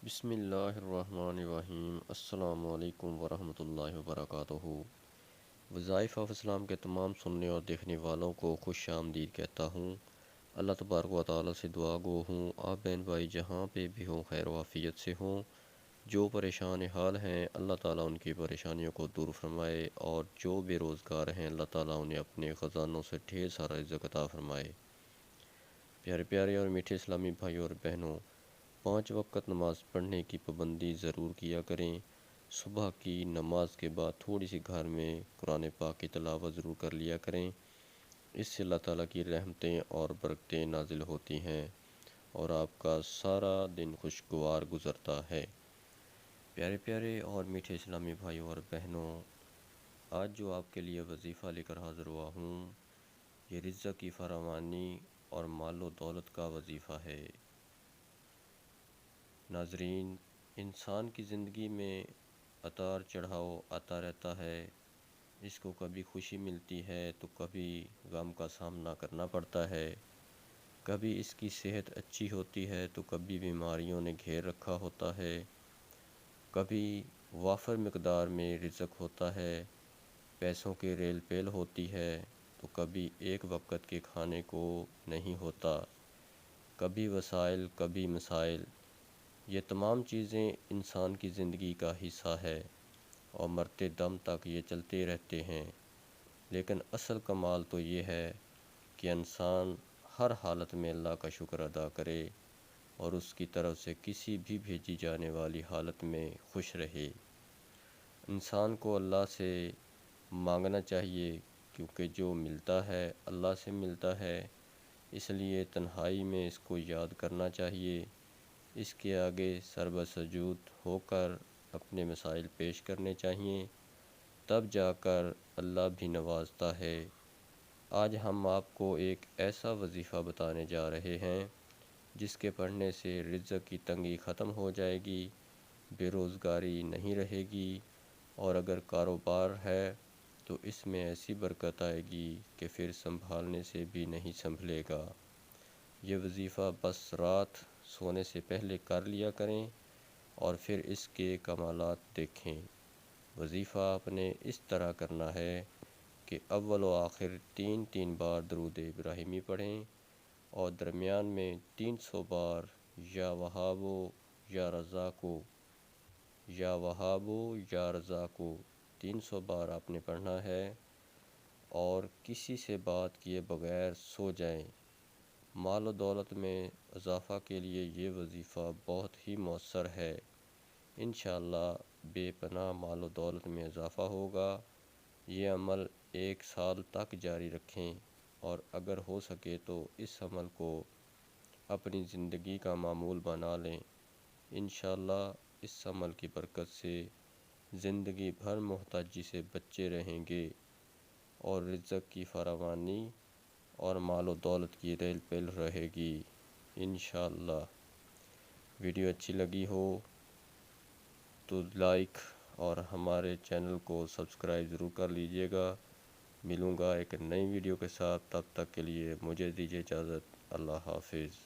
بسم اللہ الرحمن الرحیم۔ السلام علیکم ورحمۃ اللہ وبرکاتہ۔ وظائف آف اسلام کے تمام سننے اور دیکھنے والوں کو خوش آمدید کہتا ہوں۔ اللہ تبارک و تعالیٰ سے دعا گو ہوں آپ بہن بھائی جہاں پہ بھی ہوں خیر و عافیت سے ہوں۔ جو پریشان حال ہیں اللہ تعالیٰ ان کی پریشانیوں کو دور فرمائے، اور جو بے روزگار ہیں اللہ تعالیٰ انہیں اپنے خزانوں سے ڈھیر سارا رزق عطا فرمائے۔ پیارے پیارے اور میٹھے اسلامی بھائیوں اور بہنوں، 5 وقت نماز پڑھنے کی پابندی ضرور کیا کریں۔ صبح کی نماز کے بعد تھوڑی سی گھر میں قرآن پاک کی تلاوت ضرور کر لیا کریں۔ اس سے اللہ تعالیٰ کی رحمتیں اور برکتیں نازل ہوتی ہیں اور آپ کا سارا دن خوشگوار گزرتا ہے۔ پیارے پیارے اور میٹھے اسلامی بھائیوں اور بہنوں، آج جو آپ کے لیے وظیفہ لے کر حاضر ہوا ہوں، یہ رزق کی فراوانی اور مال و دولت کا وظیفہ ہے۔ ناظرین، انسان کی زندگی میں اتار چڑھاؤ آتا رہتا ہے۔ اس کو کبھی خوشی ملتی ہے تو کبھی غم کا سامنا کرنا پڑتا ہے۔ کبھی اس کی صحت اچھی ہوتی ہے تو کبھی بیماریوں نے گھیر رکھا ہوتا ہے۔ کبھی وافر مقدار میں رزق ہوتا ہے، پیسوں کی ریل پیل ہوتی ہے، تو کبھی ایک وقت کے کھانے کو نہیں ہوتا۔ کبھی وسائل کبھی مسائل، یہ تمام چیزیں انسان کی زندگی کا حصہ ہے اور مرتے دم تک یہ چلتے رہتے ہیں۔ لیکن اصل کمال تو یہ ہے کہ انسان ہر حالت میں اللہ کا شکر ادا کرے اور اس کی طرف سے کسی بھی بھیجی جانے والی حالت میں خوش رہے۔ انسان کو اللہ سے مانگنا چاہیے، کیونکہ جو ملتا ہے اللہ سے ملتا ہے، اس لیے تنہائی میں اس کو یاد کرنا چاہیے، اس کے آگے سر بسجود ہو کر اپنے مسائل پیش کرنے چاہیے، تب جا کر اللہ بھی نوازتا ہے۔ آج ہم آپ کو ایک ایسا وظیفہ بتانے جا رہے ہیں جس کے پڑھنے سے رزق کی تنگی ختم ہو جائے گی، بے روزگاری نہیں رہے گی، اور اگر کاروبار ہے تو اس میں ایسی برکت آئے گی کہ پھر سنبھالنے سے بھی نہیں سنبھلے گا۔ یہ وظیفہ بس رات سونے سے پہلے کر لیا کریں اور پھر اس کے کمالات دیکھیں۔ وظیفہ آپ نے اس طرح کرنا ہے کہ اول و آخر 3 بار درود ابراہیمی پڑھیں اور درمیان میں 300 بار یا وہابو یا رزاقو، یا وہابو یا رزاقو 300 بار آپ نے پڑھنا ہے، اور کسی سے بات کیے بغیر سو جائیں۔ مال و دولت میں اضافہ کے لیے یہ وظیفہ بہت ہی مؤثر ہے۔ انشاءاللہ بے پناہ مال و دولت میں اضافہ ہوگا۔ یہ عمل 1 سال تک جاری رکھیں، اور اگر ہو سکے تو اس عمل کو اپنی زندگی کا معمول بنا لیں۔ انشاءاللہ اس عمل کی برکت سے زندگی بھر محتاجی سے بچے رہیں گے اور رزق کی فراوانی اور مال و دولت کی ریل پیل رہے گی انشاءاللہ۔ ویڈیو اچھی لگی ہو تو لائک اور ہمارے چینل کو سبسکرائب ضرور کر لیجئے گا۔ ملوں گا ایک نئی ویڈیو کے ساتھ، تب تک کے لیے مجھے دیجیے اجازت۔ اللہ حافظ۔